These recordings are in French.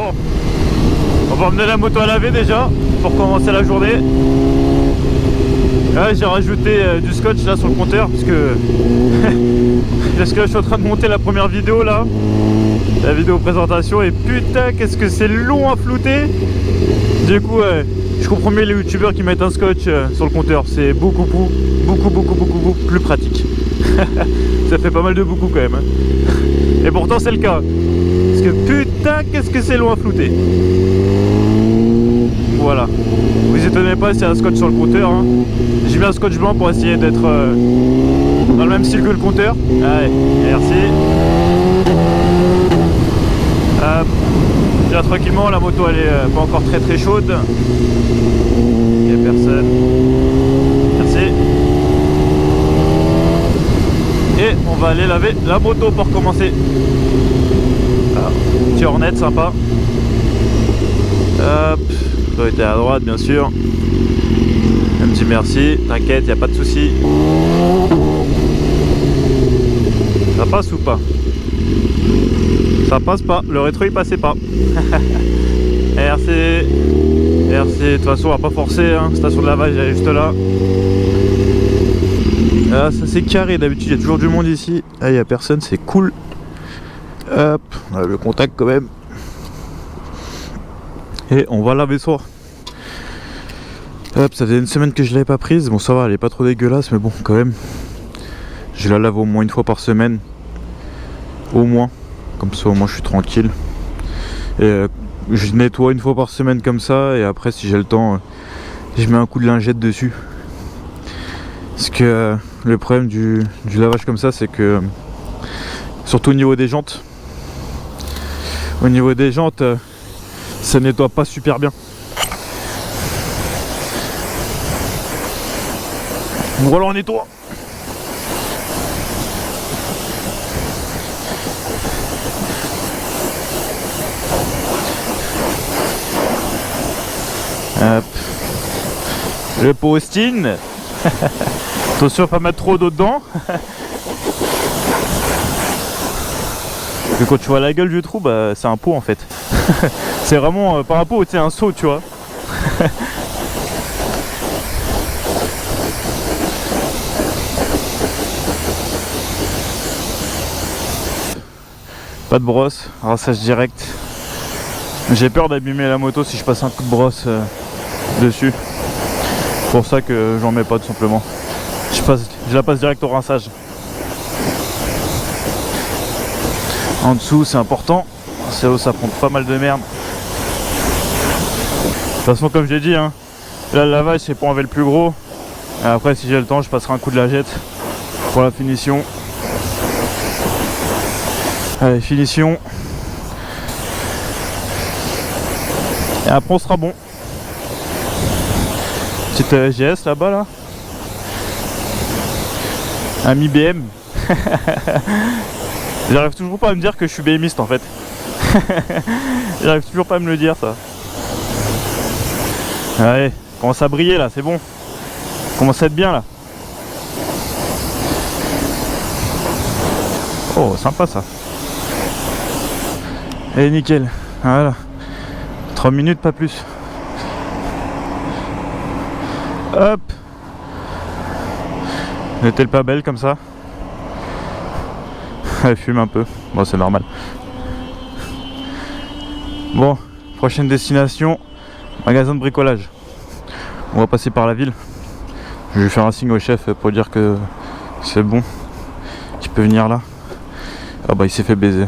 Bon, on va emmener la moto à laver déjà pour commencer la journée. Là, j'ai rajouté du scotch là sur le compteur parce que je suis en train de monter la première vidéo là, la vidéo présentation, et putain qu'est-ce que c'est long à flouter. Du coup je comprends mieux les youtubeurs qui mettent un scotch sur le compteur, c'est beaucoup plus pratique. Ça fait pas mal de beaucoup quand même hein. Et pourtant c'est le cas, parce que putain qu'est-ce que c'est long à flouter. Voilà, vous étonnez pas s'il y a un scotch sur le compteur hein. J'ai mis un scotch blanc pour essayer d'être dans le même style que le compteur. Allez, merci. Déjà tranquillement, la moto elle est pas encore très chaude. Il n'y a personne. Merci. Et on va aller laver la moto pour commencer. Ah, petit Hornet sympa. Hop, doit être à droite bien sûr. Un petit merci, t'inquiète, il n'y a pas de souci. Ça passe ou pas? Ça passe pas, le rétro il passait pas. Merci. Merci, de toute façon on va pas forcer, hein. Station de lavage elle est juste là. Ah, ça c'est carré, d'habitude il y a toujours du monde ici. Ah, il n'y a personne, c'est cool. Hop, on a le contact quand même. Et on va laver soir. Hop, ça faisait une semaine que je l'avais pas prise. Bon, ça va, elle est pas trop dégueulasse, mais bon, quand même. Je la lave au moins une fois par semaine. Au moins. Comme ça, au moins, je suis tranquille. Et je nettoie une fois par semaine comme ça. Et après, si j'ai le temps, je mets un coup de lingette dessus. Parce que le problème du lavage comme ça, c'est que surtout au niveau des jantes. Au niveau des jantes, ça nettoie pas super bien. Voilà, on nettoie. Hop. Le postine. Attention à pas mettre trop d'eau dedans. Et quand tu vois la gueule du trou, bah c'est un pot en fait. C'est vraiment pas un pot, c'est un seau, tu vois. Pas de brosse, rinçage direct. J'ai peur d'abîmer la moto si je passe un coup de brosse dessus. C'est pour ça que j'en mets pas tout simplement. Je la passe direct au rinçage. En dessous c'est important, c'est où ça prend pas mal de merde. De toute façon comme j'ai dit hein, là le lavage c'est pour enlever le plus gros. Et après si j'ai le temps je passerai un coup de lingette pour la finition. Allez, finition. Et après on sera bon. Petite GS là-bas là. Un Mi BM. J'arrive toujours pas à me dire que je suis BMiste en fait. J'arrive toujours pas à me le dire ça. Allez, commence à briller là, c'est bon. Commence à être bien là. Oh, sympa ça. Et nickel, voilà. 3 minutes, pas plus. Hop. N'est-elle pas belle comme ça? Elle fume un peu, bon c'est normal. Bon, prochaine destination, magasin de bricolage. On va passer par la ville. Je vais faire un signe au chef pour dire que c'est bon, qu'il peut venir là. Ah bah il s'est fait baiser.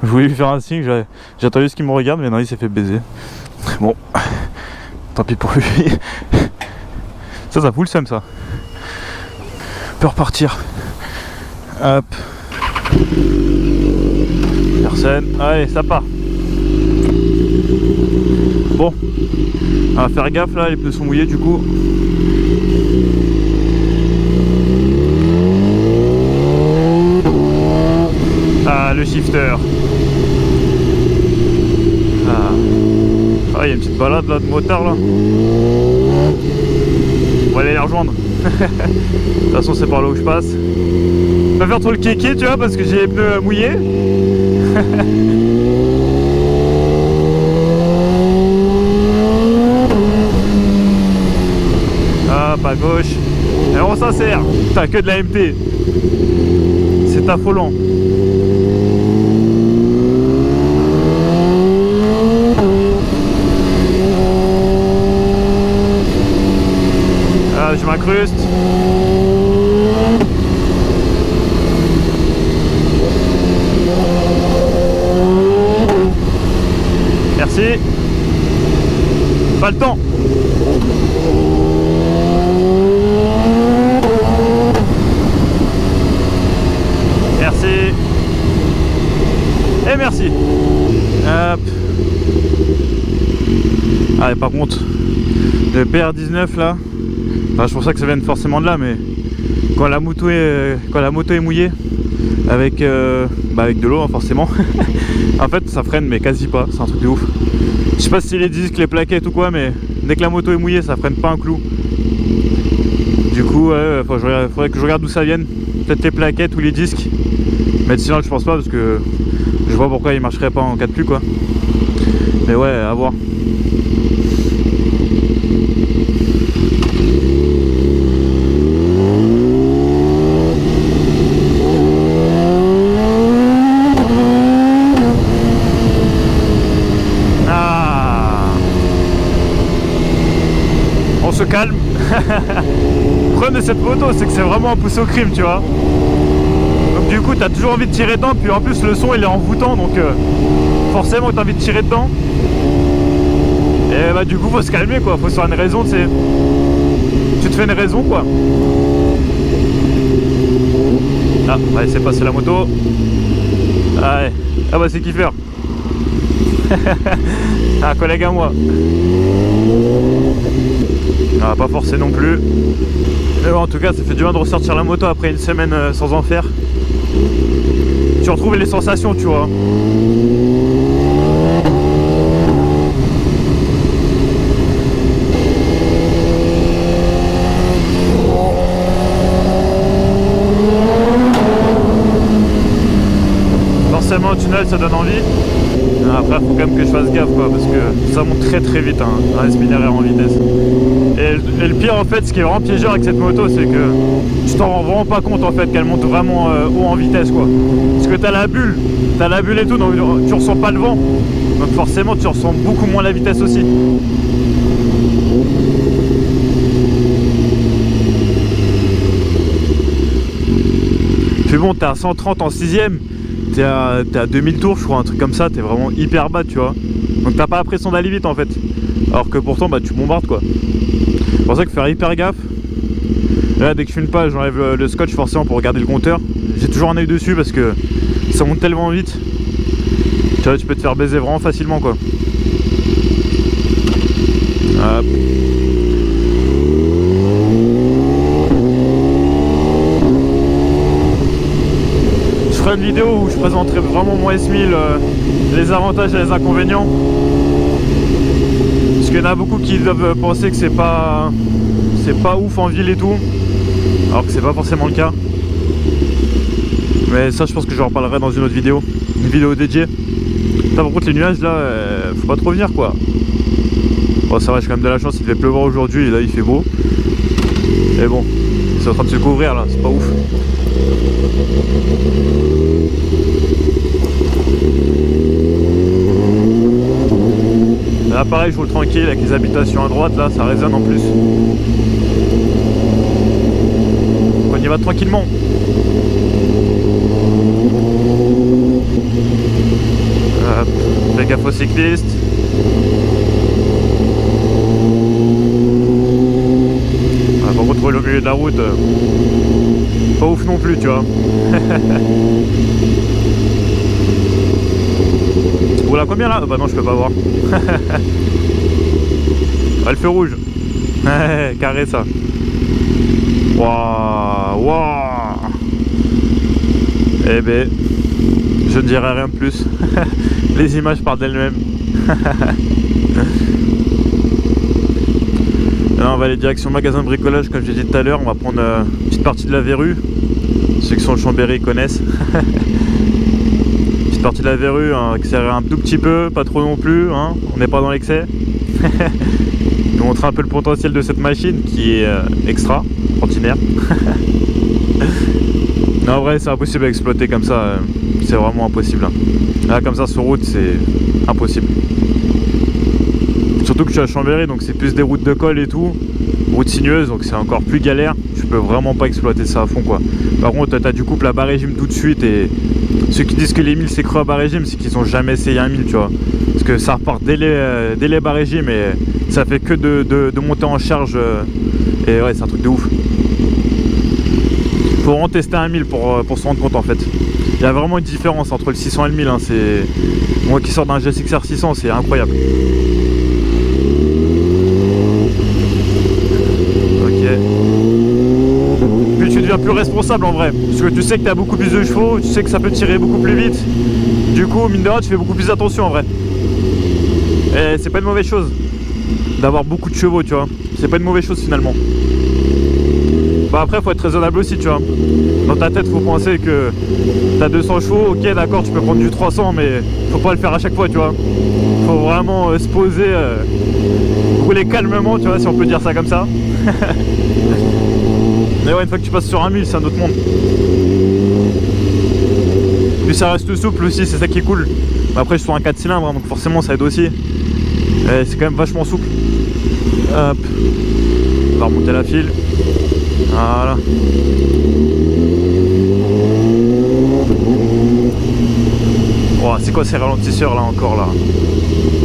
Je voulais lui faire un signe, j'ai attendu ce qu'il me regarde, mais non il s'est fait baiser. Bon, tant pis pour lui. Ça fout le seum ça. On peut repartir. Hop. Personne. Allez, ça part. Bon. On va faire gaffe là, les pneus sont mouillés du coup. Ah, le shifter. Ah, il y a une petite balade là de motard là. On va aller les rejoindre. De toute façon c'est par là où je passe. Je vais faire trop le kéké tu vois parce que j'ai les pneus mouillés. sincère. T'as que de la MT. C'est affolant. Ah, je m'incruste. Merci. Pas le temps. Merci. Et merci. Hop. Ah, et par contre, le PR19 là, enfin, je pense pas que ça vienne forcément de là, mais quand la moto est mouillée, avec, avec de l'eau hein, forcément, en fait ça freine mais quasi pas, c'est un truc de ouf. Je sais pas si les disques, les plaquettes ou quoi, mais dès que la moto est mouillée ça freine pas un clou. Du coup ouais, faudrait que je regarde d'où ça vienne, peut-être les plaquettes ou les disques, mais sinon je pense pas parce que je vois pourquoi il marcherait pas en cas de pluie quoi. Mais ouais, à voir. Calme. Le problème de cette moto c'est que c'est vraiment un pouce au crime, tu vois. Donc du coup t'as toujours envie de tirer dedans, puis en plus le son il est envoûtant, donc forcément t'as envie de tirer dedans. Et bah du coup faut se calmer quoi, faut se faire une raison, tu te fais une raison quoi. Ah ouais, c'est passé la moto. Ah ouais, ah bah c'est Kiffer. Un collègue à moi. Ah, pas forcé non plus. Mais bon, en tout cas, ça fait du bien de ressortir la moto après une semaine sans en faire. Tu retrouves les sensations, tu vois. Forcément, au tunnel, ça donne envie. Après, il faut quand même que je fasse gaffe, quoi, parce que ça monte très très vite, hein, un S1000RR en vitesse. Et le pire, en fait, ce qui est vraiment piégeur avec cette moto, c'est que tu t'en rends vraiment pas compte, en fait, qu'elle monte vraiment haut en vitesse, quoi. Parce que t'as la bulle et tout, donc tu ressens pas le vent. Donc forcément, tu ressens beaucoup moins la vitesse aussi. Puis bon, t'es à 130 en 6ème. T'es à 2000 tours je crois, un truc comme ça, t'es vraiment hyper bas tu vois. Donc t'as pas l'impression d'aller vite en fait. Alors que pourtant bah tu bombardes quoi. C'est pour ça que faire hyper gaffe. Là dès que je filme pas j'enlève le scotch forcément pour regarder le compteur. J'ai toujours un œil dessus parce que ça monte tellement vite. Tu vois, tu peux te faire baiser vraiment facilement quoi. Hop. Je ferai une vidéo où je présenterai vraiment mon S1000, les avantages et les inconvénients. Parce qu'il y en a beaucoup qui doivent penser que c'est pas ouf en ville et tout, alors que c'est pas forcément le cas. Mais ça je pense que je reparlerai dans une autre vidéo, une vidéo dédiée. Là, par contre les nuages là, faut pas trop venir quoi. Bon ça va, j'ai quand même de la chance, il devait pleuvoir aujourd'hui et là il fait beau. Et bon, c'est en train de se couvrir là, c'est pas ouf. Là pareil je roule tranquille avec les habitations à droite, là ça résonne en plus. On y va tranquillement. Fais gaffe aux cyclistes. Ah, par contre le milieu de la route, pas ouf non plus tu vois. Oula, combien là? Bah non, je peux pas voir. Ah, le feu rouge. Carré ça. Waouh, waouh. Eh ben, je ne dirai rien de plus. Les images parlent d'elles-mêmes. Là, on va aller direction magasin de bricolage, comme j'ai dit tout à l'heure. On va prendre une petite partie de la verrue. Ceux qui sont le Chambéry connaissent. Petite partie de la verrue, hein, accélérer un tout petit peu, pas trop non plus, hein, on n'est pas dans l'excès. vous montrer un peu le potentiel de cette machine qui est extraordinaire. Non, en vrai, c'est impossible à exploiter comme ça. C'est vraiment impossible. Là, comme ça, sur route, c'est impossible. Surtout que je suis à Chambéry, donc c'est plus des routes de col et tout. Route sinueuse, donc c'est encore plus galère. Tu peux vraiment pas exploiter ça à fond, quoi. Par contre, t'as du couple à bas régime tout de suite. Et ceux qui disent que les 1000 c'est creux à bas régime, c'est qu'ils ont jamais essayé un 1000, tu vois. Parce que ça repart dès les bas régimes et ça fait que de monter en charge. Et ouais, c'est un truc de ouf. Faut vraiment tester un 1000 pour se rendre compte en fait. Il y a vraiment une différence entre le 600 et le 1000. Hein. Moi qui sors d'un GSX-R 600, c'est incroyable. Ok. Puis tu deviens plus responsable en vrai. Parce que tu sais que tu as beaucoup plus de chevaux, tu sais que ça peut tirer beaucoup plus vite. Du coup, mine de rien, tu fais beaucoup plus attention en vrai. Et c'est pas une mauvaise chose d'avoir beaucoup de chevaux, tu vois. C'est pas une mauvaise chose finalement. Bah après faut être raisonnable aussi, tu vois. Dans ta tête faut penser que t'as 200 chevaux, ok d'accord tu peux prendre du 300 mais faut pas le faire à chaque fois, tu vois. Faut vraiment se poser, rouler calmement, tu vois, si on peut dire ça comme ça. Mais ouais, une fois que tu passes sur un 1000 c'est un autre monde. Puis ça reste souple aussi, c'est ça qui est cool. Après je suis sur un 4 cylindres hein, donc forcément ça aide aussi. C'est quand même vachement souple. Hop. On va remonter la file. Voilà. Oh, c'est quoi ces ralentisseurs là encore là?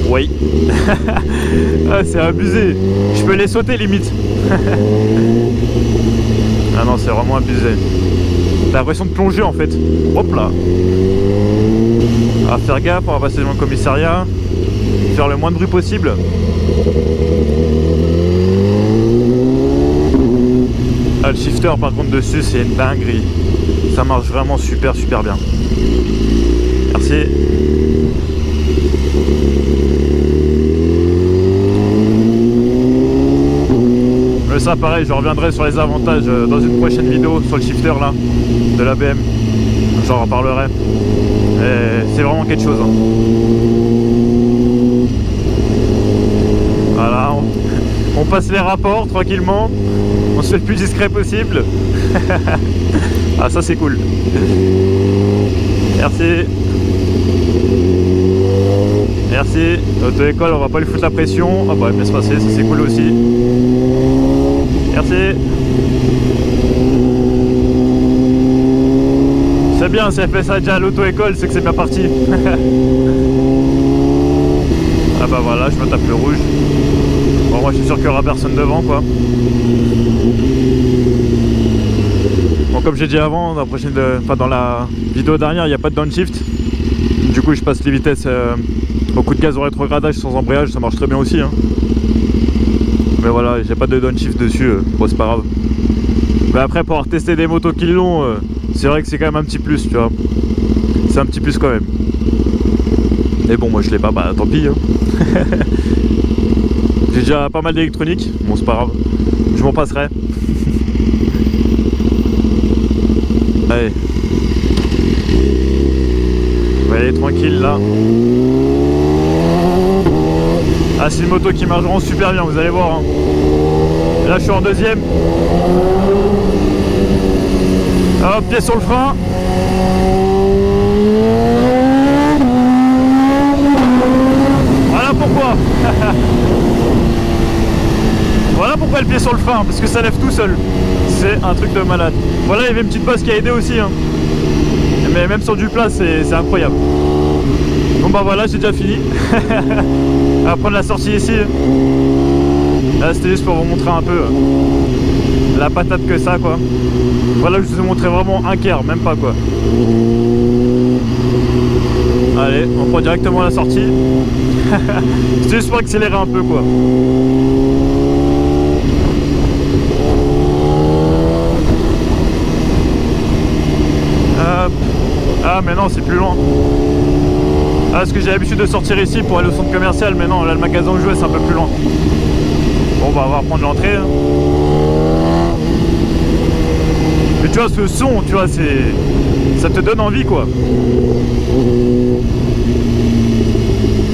Oui. Ah, c'est abusé. Je peux les sauter limite. Ah non, c'est vraiment abusé. T'as l'impression de plonger en fait. Hop là. À faire gaffe, on va passer devant le commissariat. Faire le moins de bruit possible. Ah, le shifter par contre dessus c'est une dinguerie. Ça marche vraiment super bien. Merci. Mais ça pareil, je reviendrai sur les avantages dans une prochaine vidéo sur le shifter là de la BM. J'en reparlerai. C'est vraiment quelque chose. Hein. Voilà, on passe les rapports tranquillement. On se fait le plus discret possible. Ah ça c'est cool. Merci. Merci. Auto-école, on va pas lui foutre la pression. Ah bah bien se passer, ça c'est cool aussi. Merci. C'est bien, si elle fait ça déjà à l'auto-école, c'est que c'est bien parti. Ah bah voilà, je me tape le rouge. Bon, moi je suis sûr qu'il n'y aura personne devant quoi. Bon, comme j'ai dit avant, dans la vidéo dernière, il n'y a pas de downshift. Du coup, je passe les vitesses au coup de gaz au rétrogradage sans embrayage, ça marche très bien aussi. Hein. Mais voilà, j'ai pas de downshift dessus, bon, c'est pas grave. Mais après, pour avoir testé des motos qui l'ont, c'est vrai que c'est quand même un petit plus, tu vois. C'est un petit plus quand même. Mais bon, moi je l'ai pas, bah tant pis. Hein. J'ai déjà pas mal d'électronique, bon c'est pas grave, je m'en passerai. Allez. On va aller tranquille là. Ah c'est une moto qui marche vraiment super bien, vous allez voir. Hein. Et là je suis en deuxième. Hop, pied sur le frein. Voilà pourquoi. Voilà pourquoi le pied sur le frein, parce que ça lève tout seul. C'est un truc de malade. Voilà, il y avait une petite bosse qui a aidé aussi. Hein. Mais même sur du plat, c'est incroyable. Bon bah voilà, j'ai déjà fini. On va prendre la sortie ici. Là, c'était juste pour vous montrer un peu la patate que ça, quoi. Voilà, je vous ai montré vraiment un quart, même pas, quoi. Allez, on prend directement la sortie. C'est juste pour accélérer un peu, quoi. Ah mais non, c'est plus loin. Ah, parce que j'ai l'habitude de sortir ici pour aller au centre commercial, mais non, là le magasin où je jouais c'est un peu plus loin. Bon bah on va reprendre l'entrée. Hein. Mais tu vois ce son, tu vois, ça te donne envie quoi.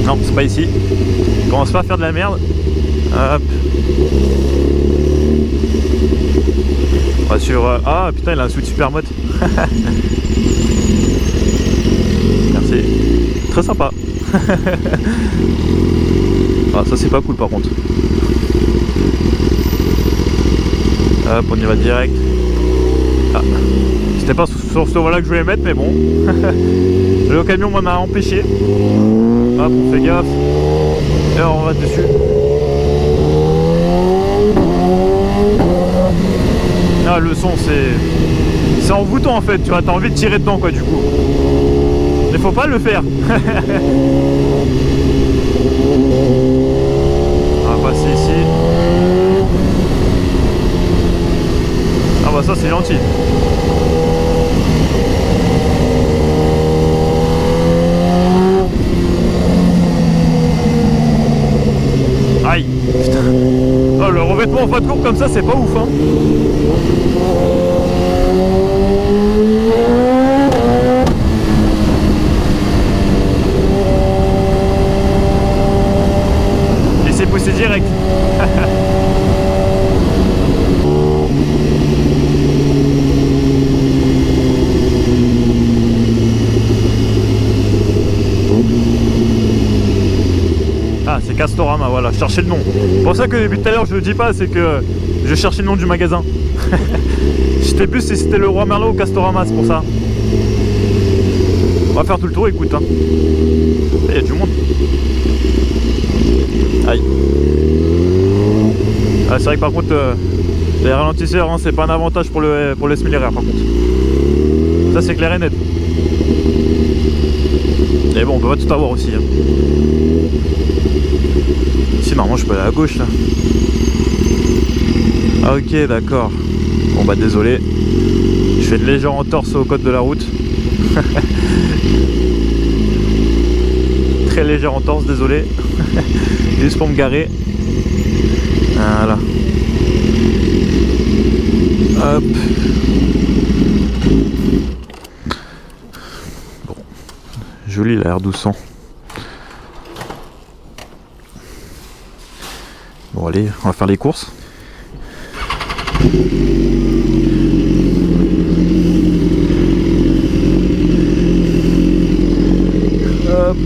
Non, c'est pas ici. Commence pas à faire de la merde. Hop. On va sur... Ah putain, il a un switch super mode. Merci. Très sympa. Ah, ça c'est pas cool par contre. Hop, on y va direct. Ah. C'était pas sur ce voie-là que je voulais mettre, mais bon. Le camion m'en a empêché. Hop, on fait gaffe. Et alors on va dessus. Ah, le son c'est envoûtant en fait, tu vois, t'as envie de tirer dedans quoi du coup. Mais faut pas le faire. On va passer ici. Ah bah ça c'est gentil. Aïe, putain. Oh, le revêtement en fin de courbe comme ça c'est pas ouf hein. Et c'est poussé direct. Ah, c'est Castorama, voilà, je cherchais le nom. C'est pour ça que depuis tout à l'heure je le dis pas, c'est que je cherchais le nom du magasin. Je sais plus si c'était le Roi Merlin ou Castorama, c'est pour ça. On va faire tout le tour, écoute. Hein. Il y a du monde. Aïe. Ah, c'est vrai que par contre, les ralentisseurs, hein, c'est pas un avantage pour le semi-linéaire par contre. Ça c'est clair et net. Mais bon, on peut pas tout avoir aussi. Hein. Si normalement je peux aller à gauche là. Ah ok d'accord. Bon bah désolé. Je fais une légère entorse au code de la route. Très légère entorse, désolé. Juste pour me garer. Voilà. Hop. Bon. Joli l'air doucement. Bon allez, on va faire les courses. Hop.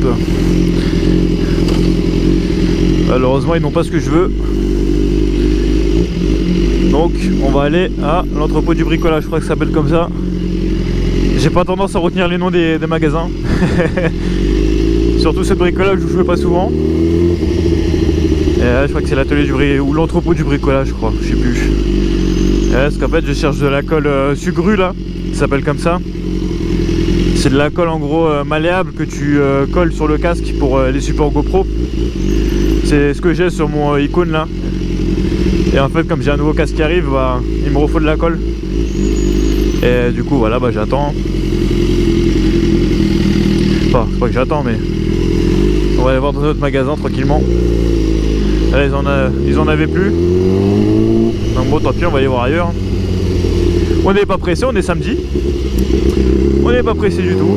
Malheureusement ils n'ont pas ce que je veux. Donc on va aller à l'entrepôt du bricolage, je crois que ça s'appelle comme ça. J'ai pas tendance à retenir les noms des magasins. Surtout ce bricolage où je vais pas souvent. Et je crois que c'est l'atelier du ou l'entrepôt du bricolage, je crois, je sais plus. Parce qu'en fait je cherche de la colle Sugru là, ça s'appelle comme ça. C'est de la colle en gros malléable que tu colles sur le casque pour les supports GoPro. C'est ce que j'ai sur mon icône là. Et en fait comme j'ai un nouveau casque qui arrive, bah, il me refaut de la colle. Et du coup voilà, bah, j'attends. Enfin, c'est pas que j'attends mais on va aller voir dans notre magasin tranquillement. Là ils en avaient plus. Donc bon tant pis, on va aller voir ailleurs. On n'est pas pressé, on est samedi. On n'est pas pressé du tout.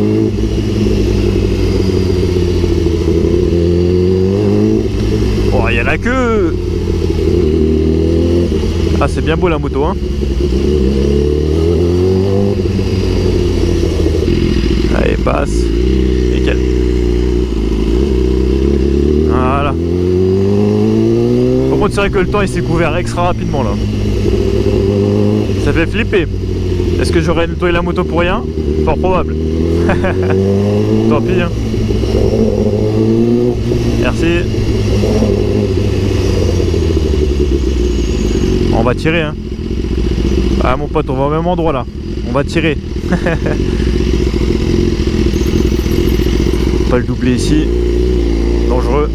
Oh, il y a la queue. Ah, c'est bien beau la moto, hein. Allez, passe. Nickel. Voilà. Par contre, c'est vrai que le temps il s'est couvert extra rapidement là. Ça fait flipper. Est-ce que j'aurais nettoyé la moto pour rien? Fort probable. Tant pis. Hein. Merci. On va tirer. Hein. Ah mon pote, on va au même endroit là. On va tirer. Pas le doubler ici. Dangereux.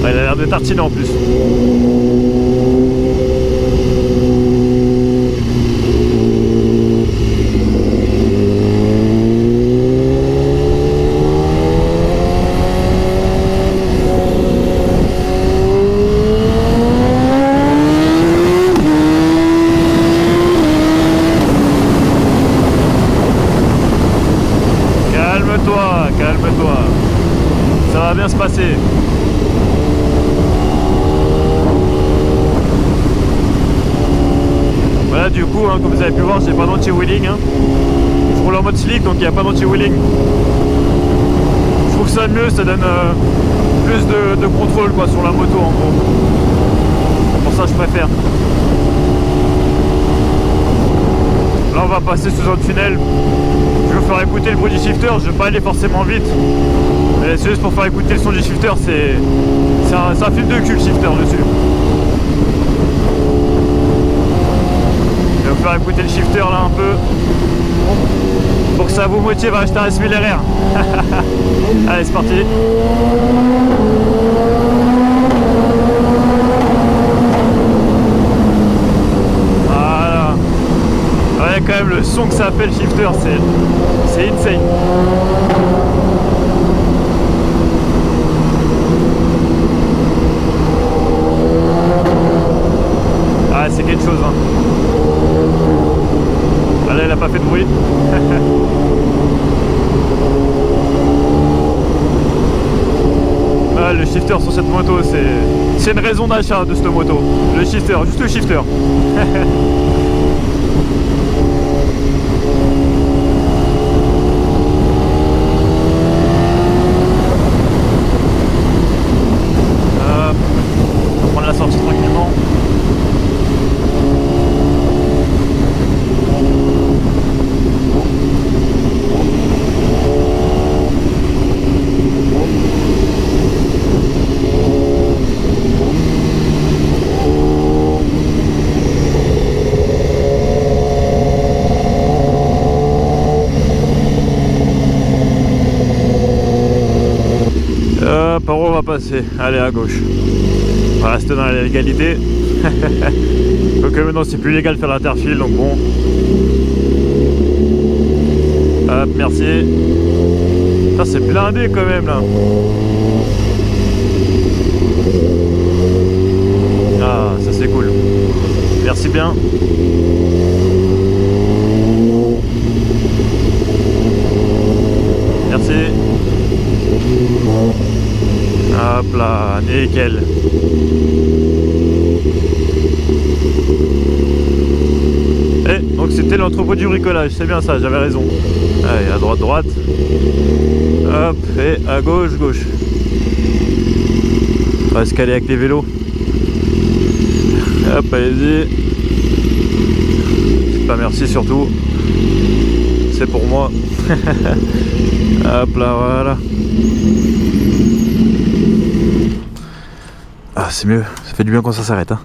Ah, il a l'air de tartiner en plus. Ça va bien se passer. Voilà, du coup, hein, comme vous avez pu voir, j'ai pas d'anti-wheeling. Hein. Je roule en mode slick, donc il n'y a pas d'anti-wheeling. Je trouve ça mieux, ça donne plus de contrôle quoi, sur la moto en gros. Pour ça, je préfère. Là, on va passer sous un tunnel. Je vais vous faire écouter le bruit du shifter. Je vais pas aller forcément vite. C'est juste pour faire écouter le son du shifter. C'est un film de cul, le shifter dessus. Je vais vous faire écouter le shifter là un peu. Pour que ça vous motive à acheter un S1000RR. Allez, c'est parti. Voilà. Ouais, quand même, le son que ça fait le shifter, c'est insane. Ah, c'est quelque chose, hein. Là, elle a pas fait de bruit. Ah, le shifter sur cette moto, c'est une raison d'achat de cette moto. Le shifter, juste le shifter. On va prendre la sortie tranquillement. Par où on va passer? Allez, à gauche. On va rester dans la légalité. Donc maintenant c'est plus légal de faire l'interfile, donc bon. Hop, merci. Ça c'est blindé quand même là. Ah, ça c'est cool. Merci bien. Merci. Hop là, nickel. Et donc c'était l'entrepôt du bricolage, c'est bien ça, j'avais raison. Allez, à droite, droite. Hop, et à gauche, gauche. On va se caler avec les vélos. Hop, allez-y. Pas merci surtout. C'est pour moi. Hop là, voilà. Ah, c'est mieux, ça fait du bien quand ça s'arrête. Hein.